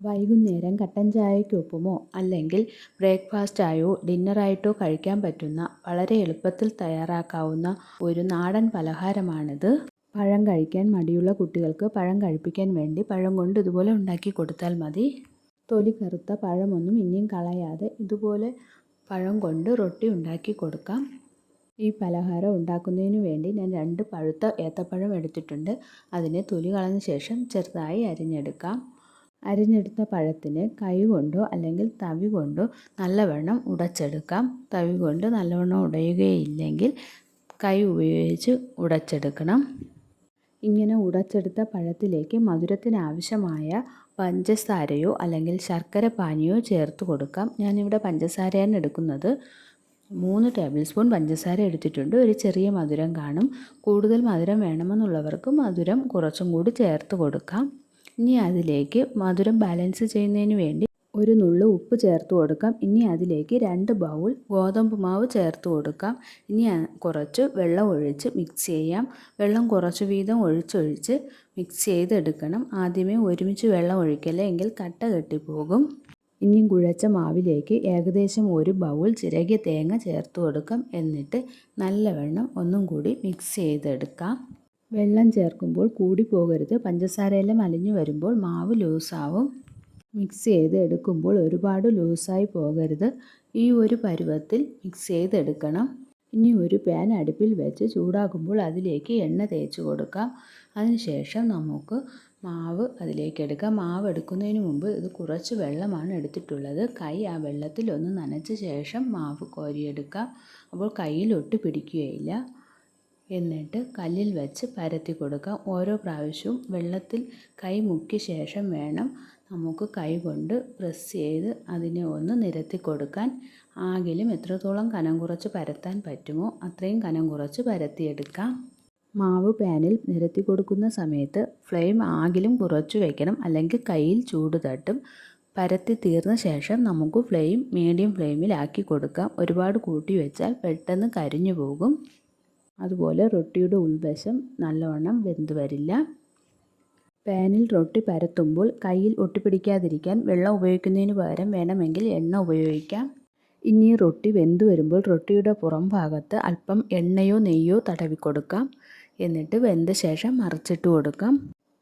വൈകുന്നേരം കട്ടൻ ചായക്കൊപ്പമോ അല്ലെങ്കിൽ ബ്രേക്ക്ഫാസ്റ്റായോ ഡിന്നറായിട്ടോ കഴിക്കാൻ പറ്റുന്ന വളരെ എളുപ്പത്തിൽ തയ്യാറാക്കാവുന്ന ഒരു നാടൻ പലഹാരമാണിത്. പഴം കഴിക്കാൻ മടിയുള്ള കുട്ടികൾക്ക് പഴം കഴിപ്പിക്കാൻ വേണ്ടി പഴം കൊണ്ട് ഇതുപോലെ ഉണ്ടാക്കി കൊടുത്താൽ മതി. തൊലി കറുത്ത പഴമൊന്നും ഇനിയും കളയാതെ ഇതുപോലെ പഴം കൊണ്ട് റൊട്ടി ഉണ്ടാക്കി കൊടുക്കാം. ഈ പലഹാരം ഉണ്ടാക്കുന്നതിന് വേണ്ടി ഞാൻ 2 പഴുത്ത ഏത്തപ്പഴം എടുത്തിട്ടുണ്ട്. അതിനെ തൊലി കളഞ്ഞ ശേഷം ചെറുതായി അരിഞ്ഞെടുക്കാം. അരിഞ്ഞെടുത്ത പഴത്തിന് കൈ കൊണ്ടോ അല്ലെങ്കിൽ തവി കൊണ്ടോ നല്ലവണ്ണം ഉടച്ചെടുക്കാം. തവി കൊണ്ട് നല്ലവണ്ണം ഉടയുകയില്ലെങ്കിൽ കൈ ഉപയോഗിച്ച് ഉടച്ചെടുക്കണം. ഇങ്ങനെ ഉടച്ചെടുത്ത പഴത്തിലേക്ക് മധുരത്തിനാവശ്യമായ പഞ്ചസാരയോ അല്ലെങ്കിൽ ശർക്കര പാനിയോ ചേർത്ത് കൊടുക്കാം. ഞാനിവിടെ പഞ്ചസാരയാണ് എടുക്കുന്നത്. 3 ടേബിൾ സ്പൂൺ പഞ്ചസാര എടുത്തിട്ടുണ്ട്. ഒരു ചെറിയ മധുരം കാണും. കൂടുതൽ മധുരം വേണമെന്നുള്ളവർക്ക് മധുരം കുറച്ചും കൂടി ചേർത്ത് കൊടുക്കാം. ഇനി അതിലേക്ക് മധുരം ബാലൻസ് ചെയ്യുന്നതിന് വേണ്ടി ഒരു നുള്ളു ഉപ്പ് ചേർത്ത് കൊടുക്കാം. ഇനി അതിലേക്ക് 2 ബൗൾ ഗോതമ്പ് മാവ് ചേർത്ത് കൊടുക്കാം. ഇനി കുറച്ച് വെള്ളം ഒഴിച്ച് മിക്സ് ചെയ്യാം. വെള്ളം കുറച്ച് വീതം ഒഴിച്ചൊഴിച്ച് മിക്സ് ചെയ്തെടുക്കണം. ആദ്യമേ ഒരുമിച്ച് വെള്ളം ഒഴിക്കല്ലേ, എങ്കിൽ കട്ട കെട്ടിപ്പോകും. ഇനി കുഴച്ച മാവിലേക്ക് ഏകദേശം 1 ബൗൾ ചിരകിയ തേങ്ങ ചേർത്ത് കൊടുക്കാം. എന്നിട്ട് നല്ലവണ്ണം ഒന്നും കൂടി മിക്സ് ചെയ്തെടുക്കാം. വെള്ളം ചേർക്കുമ്പോൾ കൂടി പോകരുത്. പഞ്ചസാരയെല്ലാം അലിഞ്ഞു വരുമ്പോൾ മാവ് ലൂസാവും. മിക്സ് ചെയ്ത് എടുക്കുമ്പോൾ ഒരുപാട് ലൂസായി പോകരുത്. ഈ ഒരു പരുവത്തിൽ മിക്സ് ചെയ്തെടുക്കണം. ഇനി ഒരു പാൻ അടുപ്പിൽ വെച്ച് ചൂടാകുമ്പോൾ അതിലേക്ക് എണ്ണ തേച്ച് കൊടുക്കാം. അതിനുശേഷം നമുക്ക് മാവ് അതിലേക്ക് എടുക്കാം. മാവ് എടുക്കുന്നതിന് മുമ്പ് ഇത് കുറച്ച് വെള്ളമാണ് എടുത്തിട്ടുള്ളത്. കൈ ആ വെള്ളത്തിൽ ഒന്ന് നനച്ച ശേഷം മാവ് കോരിയെടുക്കാം. അപ്പോൾ കയ്യിൽ ഒട്ടി പിടിക്കുകയില്ല. എന്നിട്ട് കല്ലിൽ വെച്ച് പരത്തി കൊടുക്കാം. ഓരോ പ്രാവശ്യവും വെള്ളത്തിൽ കൈ മുക്കിയ ശേഷം വേണം നമുക്ക് കൈ കൊണ്ട് പ്രസ് ചെയ്ത് അതിനെ ഒന്ന് നിരത്തി കൊടുക്കാൻ. ആകിലും എത്രത്തോളം കനം കുറച്ച് പരത്താൻ പറ്റുമോ അത്രയും കനം കുറച്ച് പരത്തിയെടുക്കാം. മാവ് പാനിൽ നിരത്തി കൊടുക്കുന്ന സമയത്ത് ഫ്ലെയിം ആകിലും കുറച്ച് വയ്ക്കണം, അല്ലെങ്കിൽ കയ്യിൽ ചൂട് തട്ടും. പരത്തി തീർന്ന ശേഷം നമുക്ക് ഫ്ലെയിം മീഡിയം ഫ്ലെയിമിലാക്കി കൊടുക്കാം. ഒരുപാട് കൂട്ടി വെച്ചാൽ പെട്ടെന്ന് കരിഞ്ഞു പോകും. അതുപോലെ റൊട്ടിയുടെ ഉൾവശം നല്ലവണ്ണം വെന്ത് വരില്ല. പാനിൽ റൊട്ടി പരത്തുമ്പോൾ കയ്യിൽ ഒട്ടിപ്പിടിക്കാതിരിക്കാൻ വെള്ളം ഉപയോഗിക്കുന്നതിന് പകരം വേണമെങ്കിൽ എണ്ണ ഉപയോഗിക്കാം. ഇനി റൊട്ടി വെന്ത് വരുമ്പോൾ റൊട്ടിയുടെ പുറം ഭാഗത്ത് അല്പം എണ്ണയോ നെയ്യോ തടവി കൊടുക്കാം. എന്നിട്ട് വെന്ത ശേഷം മറിച്ചിട്ട് കൊടുക്കാം.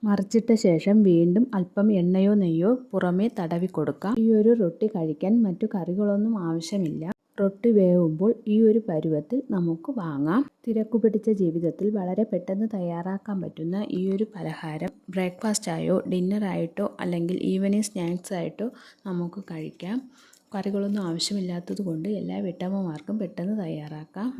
മറിച്ചിട്ട ശേഷം വീണ്ടും അല്പം എണ്ണയോ നെയ്യോ പുറമേ തടവി കൊടുക്കാം. ഈ ഒരു റൊട്ടി കഴിക്കാൻ മറ്റു കറികളൊന്നും ആവശ്യമില്ല. റൊട്ടി വേവുമ്പോൾ ഈ ഒരു പരുവത്തിൽ നമുക്ക് വാങ്ങാം. തിരക്കു പിടിച്ച ജീവിതത്തിൽ വളരെ പെട്ടെന്ന് തയ്യാറാക്കാൻ പറ്റുന്ന ഈ ഒരു പലഹാരം ബ്രേക്ക്ഫാസ്റ്റായോ ഡിന്നറായിട്ടോ അല്ലെങ്കിൽ ഈവനിങ് സ്നാക്സ് ആയിട്ടോ നമുക്ക് കഴിക്കാം. കറികളൊന്നും ആവശ്യമില്ലാത്തത് കൊണ്ട് എല്ലാ വീട്ടമ്മമാർക്കും പെട്ടെന്ന് തയ്യാറാക്കാം.